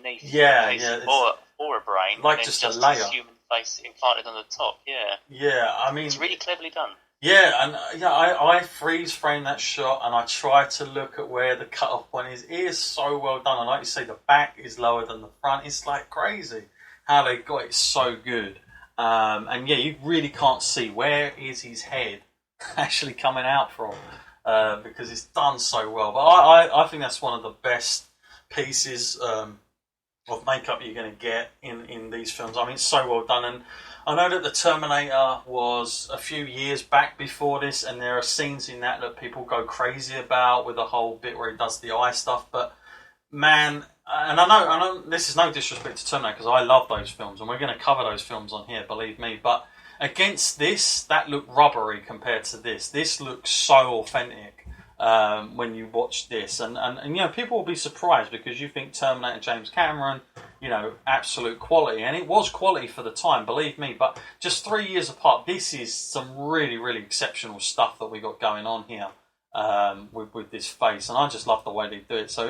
underneath Yeah, the face yeah, or a brain, like and then just a just layer. his human face implanted on the top. Yeah, Yeah, I it's mean, really cleverly done. yeah, and I freeze frame that shot and I try to look at where the cutoff point is. It is so well done, and like you say, the back is lower than the front. It's like crazy how they got it so good. And yeah, you really can't see where is his head actually coming out from because it's done so well. But I think that's one of the best pieces of makeup you're going to get in these films. I mean, it's so well done. And I know that the Terminator was a few years back before this, and there are scenes in that people go crazy about with the whole bit where he does the eye stuff. But man, and I know this is no disrespect to Terminator because I love those films, and we're going to cover those films on here, believe me. But against this, that looked rubbery compared to this. This looks so authentic when you watch this, and you know, people will be surprised because you think Terminator James Cameron, you know, absolute quality, and it was quality for the time, believe me. But just 3 years apart, this is some really, really exceptional stuff that we got going on here with this face, and I just love the way they do it. So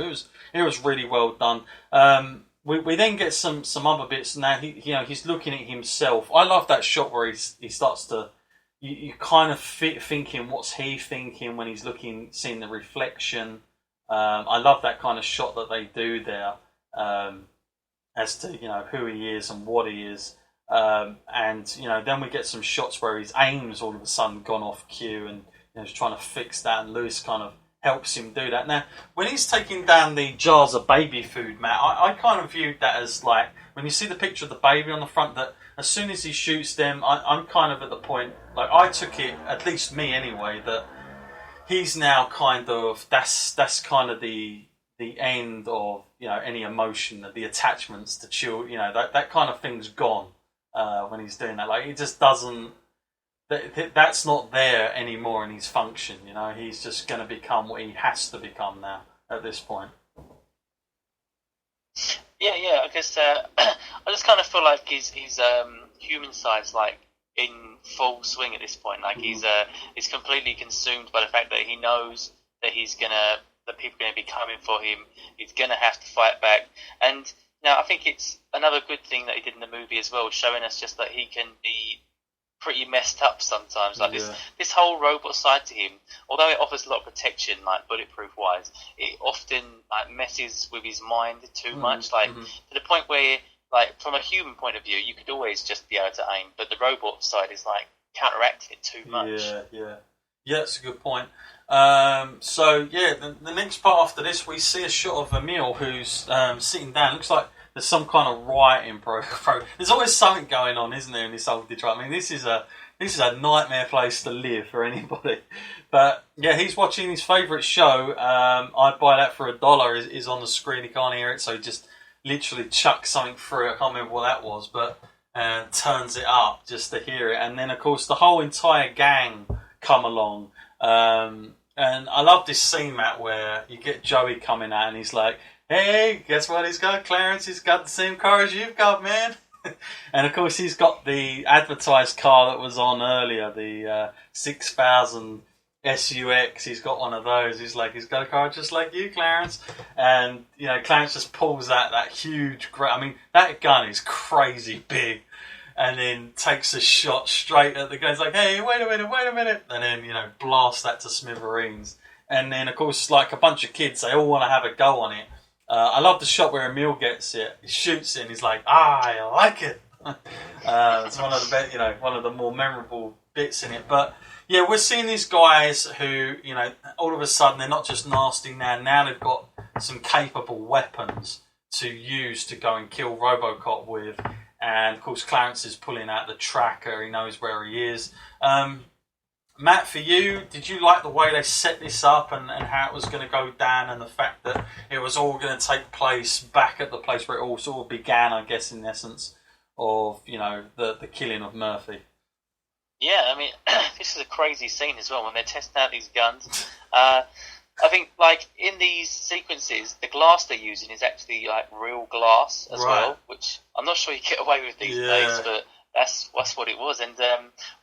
it was really well done. We then get some other bits. Now he's looking at himself. I love that shot where he starts to. You kind of thinking, what's he thinking when he's seeing the reflection. I love that kind of shot that they do there, as to, you know, who he is and what he is. And you know, then we get some shots where his aim's all of a sudden gone off cue, and you know, he's trying to fix that, and Lewis kind of helps him do that. Now, when he's taking down the jars of baby food, Matt, I kind of viewed that as like, when you see the picture of the baby on the front, that as soon as he shoots them, I'm kind of at the point, like I took it, at least me anyway, that he's now kind of, that's kind of the end of, you know, any emotion, the attachments to children, you know, that kind of thing's gone when he's doing that. Like, he just doesn't, that's not there anymore in his function. You know, he's just going to become what he has to become now at this point. Yeah. I guess I just kind of feel like his human side's like in full swing at this point. Like he's completely consumed by the fact that he knows that that people are going to be coming for him. He's going to have to fight back. And now I think it's another good thing that he did in the movie as well, showing us just that he can be pretty messed up sometimes. Like this whole robot side to him, although it offers a lot of protection, like bulletproof wise, it often like messes with his mind too much. Like to the point where, like, from a human point of view, you could always just be able to aim, but the robot side is like counteracting it too much. Yeah, that's a good point. So yeah, the next part after this, we see a shot of Emil who's sitting down. Looks like there's some kind of rioting There's always something going on, isn't there, in this old Detroit? I mean, this is a nightmare place to live for anybody. But yeah, he's watching his favourite show. I'd buy that for $1. Is on the screen. He can't hear it, so he just literally chucks something through. I can't remember what that was, but turns it up just to hear it. And then, of course, the whole entire gang come along. And I love this scene, Matt, where you get Joey coming out and he's like, "Hey, guess what he's got, Clarence? He's got the same car as you've got, man." And of course, he's got the advertised car that was on earlier, the 6000 SUX. He's got one of those. He's like, he's got a car just like you, Clarence. And you know, Clarence just pulls out that huge. I mean, that gun is crazy big. And then takes a shot straight at the gun. It's like, "Hey, wait a minute," and then, you know, blast that to smithereens. And then, of course, like a bunch of kids, they all want to have a go on it. I love the shot where Emil gets it. He shoots it, and he's like, "I like it." It's one of the one of the more memorable bits in it. But yeah, we're seeing these guys who, you know, all of a sudden they're not just nasty now. Now they've got some capable weapons to use to go and kill Robocop with. And, of course, Clarence is pulling out the tracker. He knows where he is. Matt, for you, did you like the way they set this up and how it was going to go down, and the fact that it was all going to take place back at the place where it all sort of began, I guess, in essence, of, you know, the killing of Murphy? Yeah, I mean, this is a crazy scene as well when they're testing out these guns. I think, like, in these sequences, the glass they're using is actually, like, real glass as well, which I'm not sure you get away with these days, but that's what it was. And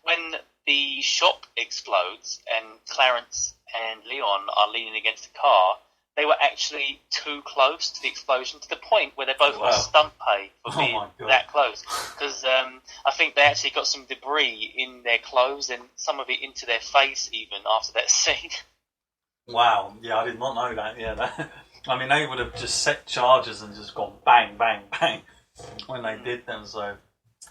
when the shop explodes and Clarence and Leon are leaning against the car, they were actually too close to the explosion, to the point where they both got stunt pay for being that close. Because I think they actually got some debris in their clothes and some of it into their face even after that scene. Wow, yeah, I did not know that. Yeah, I mean, they would have just set charges and just gone bang, bang, bang when they did them. So,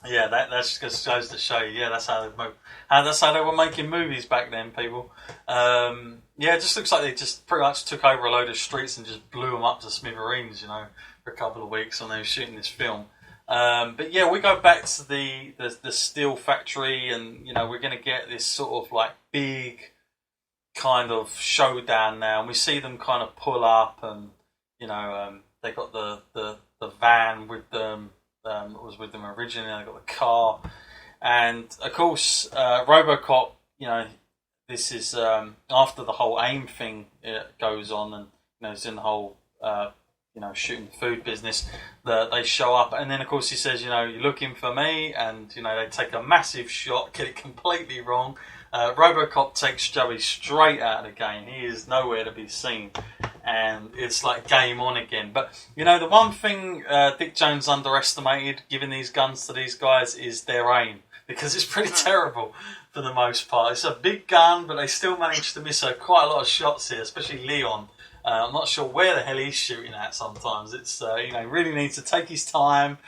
yeah, that just goes to show you. Yeah, that's how they were making movies back then, people. Yeah, it just looks like they just pretty much took over a load of streets and just blew them up to smithereens, for a couple of weeks when they were shooting this film. But yeah, we go back to the steel factory, and we're going to get this sort of like big kind of showdown now, and we see them kind of pull up, and they got the van with them. That was with them originally. They got the car, and of course, Robocop. This is after the whole AIM thing goes on, and it's in the whole shooting food business. That they show up, and then of course he says, you're looking for me, and they take a massive shot, get it completely wrong. Robocop takes Joey straight out of the game. He is nowhere to be seen, and it's like game on again. But the one thing Dick Jones underestimated giving these guns to these guys is their aim, because it's pretty terrible for the most part. It's a big gun, but they still manage to miss quite a lot of shots here, especially Leon. I'm not sure where the hell he's shooting at sometimes. It's really needs to take his time.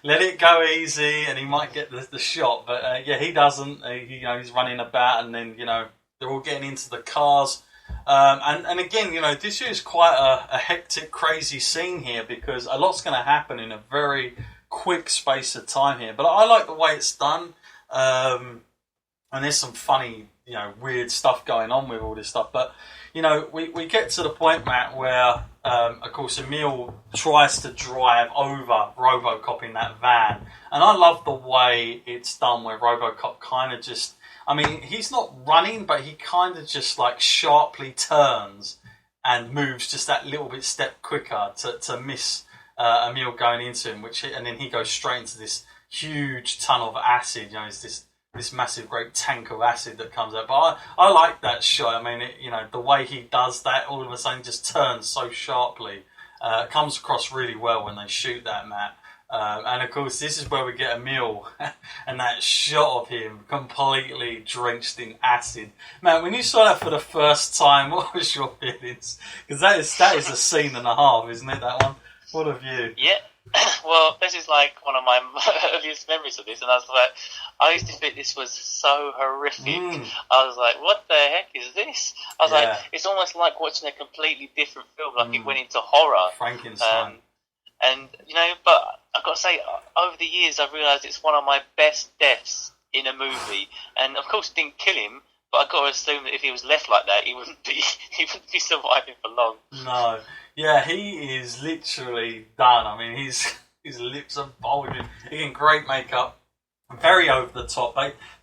Let it go easy, and he might get the shot. But he doesn't. He's running about, and then they're all getting into the cars. And again, this is quite a hectic, crazy scene here, because a lot's going to happen in a very quick space of time here. But I like the way it's done, and there's some funny, weird stuff going on with all this stuff. But we get to the point, Matt, where of course Emil tries to drive over Robocop in that van, and I love the way it's done, where Robocop kind of just, he's not running, but he kind of just like sharply turns and moves just that little bit step quicker to miss Emil going into him, and then he goes straight into this huge ton of acid. It's this massive great tank of acid that comes out. But I like that shot. The way he does that, all of a sudden just turns so sharply. It comes across really well when they shoot that, Matt. And of course, this is where we get Emil and that shot of him completely drenched in acid. Man, when you saw that for the first time, what was your feelings? Because that is a scene and a half, isn't it, that one? What have you? Yeah. Well, this is like one of my earliest memories of this, and I used to think this was so horrific. I was like, what the heck is this? I was like, it's almost like watching a completely different film, like it went into horror. Frankenstein. And, but I've got to say, over the years, I've realised it's one of my best deaths in a movie. And, of course, didn't kill him, but I've got to assume that if he was left like that, he wouldn't be surviving for long. No. Yeah, he is literally done. His lips are bulging. Again, great makeup. Very over the top.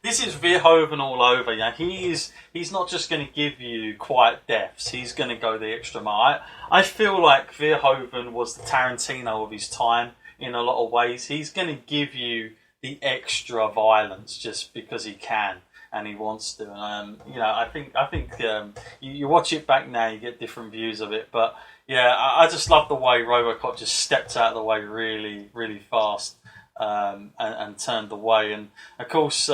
This is Verhoeven all over. He's not just going to give you quiet deaths. He's going to go the extra mile. I feel like Verhoeven was the Tarantino of his time in a lot of ways. He's going to give you the extra violence just because he can and he wants to. And I think you watch it back now, you get different views of it. But yeah, I just love the way Robocop just stepped out of the way really, really fast. And turned away, and of course,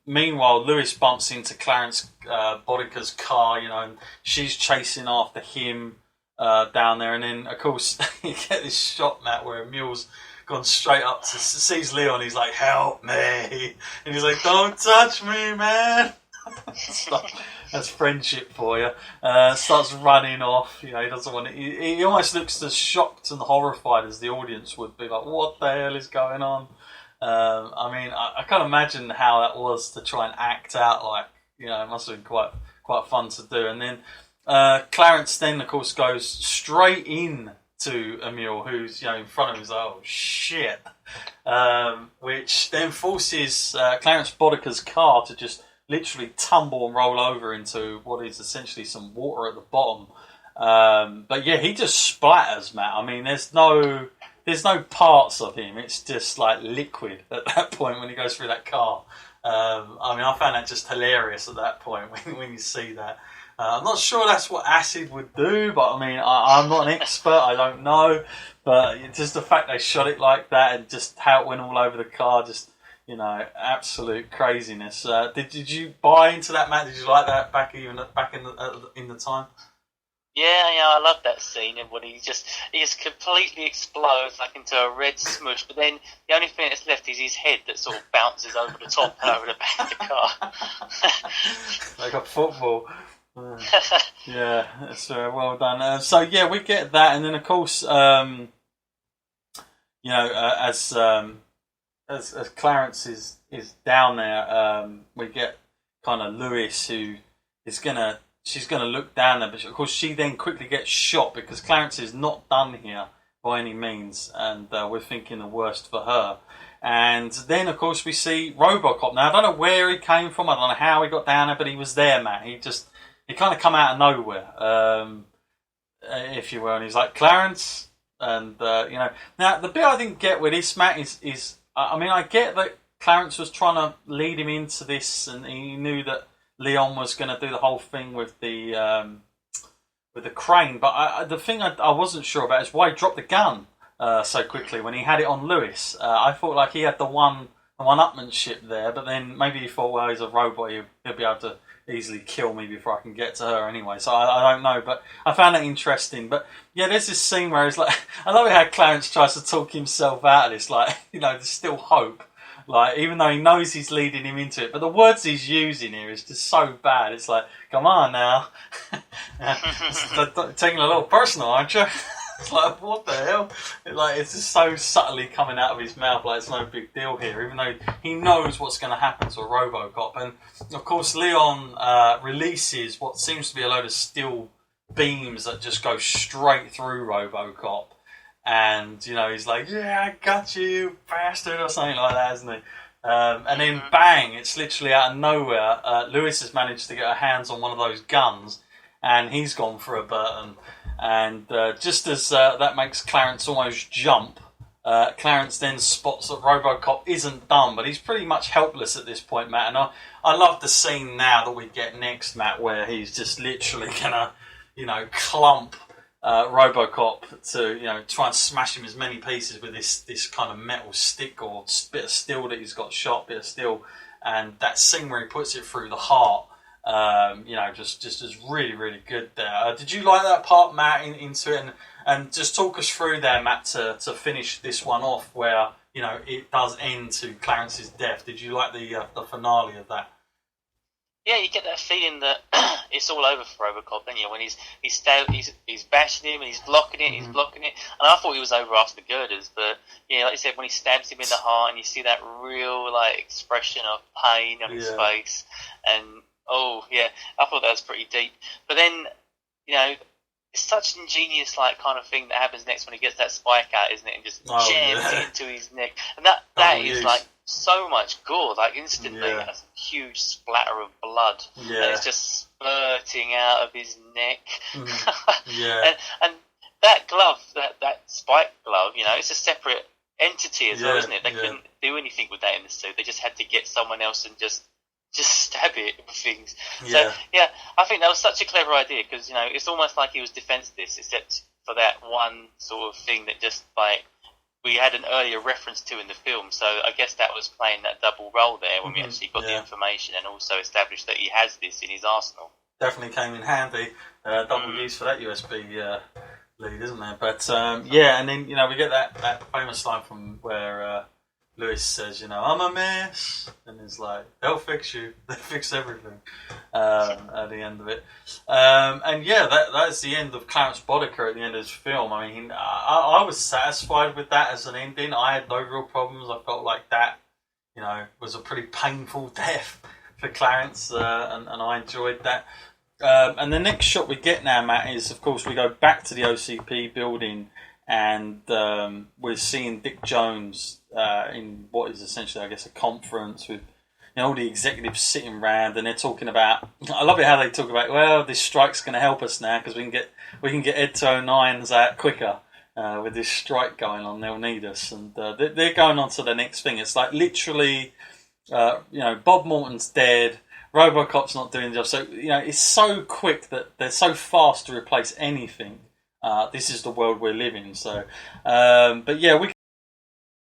meanwhile, Lewis bumps into Clarence Bodica's car, and she's chasing after him down there, and then of course you get this shot, Matt, where Emil's gone straight up to sees Leon. He's like, "Help me!" and he's like, "Don't touch me, man." That's friendship for you. Starts running off. He doesn't want to. He almost looks as shocked and horrified as the audience would be. Like, what the hell is going on? I can't imagine how that was to try and act out. Like, it must have been quite fun to do. And then Clarence then, of course, goes straight in to Emil, who's in front of him. He's like, "Oh shit!" Which then forces Clarence Bodica's car to just literally tumble and roll over into what is essentially some water at the bottom. But yeah, he just splatters, Matt. There's no parts of him. It's just like liquid at that point when he goes through that car. I found that just hilarious at that point when you see that. I'm not sure that's what acid would do, but I mean, I'm not an expert. I don't know, but just the fact they shot it like that and just how it went all over the car, just absolute craziness. Did you buy into that, Matt? Did you like that back in the time? Yeah, I love that scene and when he just completely explodes like into a red smush, but then the only thing that's left is his head that sort of bounces over the top and over the back of the car. Like a football. Yeah, it's well done. So yeah, we get that, and then of course, as Clarence is down there, we get kind of Lewis who is she's gonna look down there, but of course she then quickly gets shot because Clarence is not done here by any means, and we're thinking the worst for her. And then of course we see Robocop. Now I don't know where he came from, I don't know how he got down there, but he was there, Matt. He kind of come out of nowhere, if you will, and he's like, Clarence, and Now the bit I didn't get with this, Matt, is I mean, I get that Clarence was trying to lead him into this, and he knew that Leon was going to do the whole thing with the crane, but the thing I wasn't sure about is why he dropped the gun so quickly when he had it on Lewis. I thought like he had the one-upmanship there, but then maybe he thought, well, he's a robot, he'll be able to easily kill me before I can get to her anyway. So I don't know, but I found that interesting. But yeah, there's this scene where it's like, I love how Clarence tries to talk himself out of this, like, there's still hope. Like, even though he knows he's leading him into it, but the words he's using here is just so bad. It's like, come on now, taking a little personal, aren't you? It's like, what the hell? It's just so subtly coming out of his mouth, like it's no big deal here, even though he knows what's going to happen to a Robocop. And of course, Leon releases what seems to be a load of steel beams that just go straight through Robocop. And he's like, "Yeah, I got you, bastard," or something like that, isn't he? And then bang! It's literally out of nowhere. Lewis has managed to get her hands on one of those guns, and he's gone for a Burton. And just as that makes Clarence almost jump, Clarence then spots that Robocop isn't done, but he's pretty much helpless at this point, Matt. And I love the scene now that we get next, Matt, where he's just literally gonna, clump Robocop to try and smash him as many pieces with this kind of metal stick or bit of steel that he's got, sharp bit of steel, and that scene where he puts it through the heart, just is really, really good there. Did you like that part, Matt, into it, and just talk us through there, Matt, to finish this one off where it does end to Clarence's death? Did you like the finale of that? Yeah, you get that feeling that it's all over for Robocop, don't you? When he's bashing him and he's blocking it, and I thought he was over after the girders, but yeah, like you said, when he stabs him in the heart, and you see that real expression of pain on his face, and oh yeah, I thought that was pretty deep. But then it's such an ingenious kind of thing that happens next when he gets that spike out, isn't it? And just jams it into his neck, and that is so much gore, instantly, a huge splatter of blood, and it's just spurting out of his neck. and that glove, that spike glove, it's a separate entity as well, isn't it? They couldn't do anything with that in the suit. They just had to get someone else and just stab it with things. So I think that was such a clever idea, because it's almost like he was defenseless, except for that one sort of thing that just we had an earlier reference to in the film, so I guess that was playing that double role there when we actually got the information and also established that he has this in his arsenal. Definitely came in handy. Double use for that USB lead, isn't there? But and then we get that famous line from where Lewis says, "I'm a mess," and he's like, "They'll fix you. They'll fix everything." At the end of it, and that's the end of Clarence Boddicker at the end of his film. I mean, I was satisfied with that as an ending. I had no real problems. I felt like that, was a pretty painful death for Clarence, and I enjoyed that. And the next shot we get now, Matt, is of course we go back to the OCP building. And we're seeing Dick Jones in what is essentially, I guess, a conference with all the executives sitting around, and they're talking about. I love it how they talk about. Well, this strike's going to help us now because we can get Ed 209s out quicker with this strike going on. They'll need us, and they're going on to the next thing. It's like literally, Bob Morton's dead. Robocop's not doing the job. So it's so quick that they're so fast to replace anything. This is the world we're living in. So, but yeah, we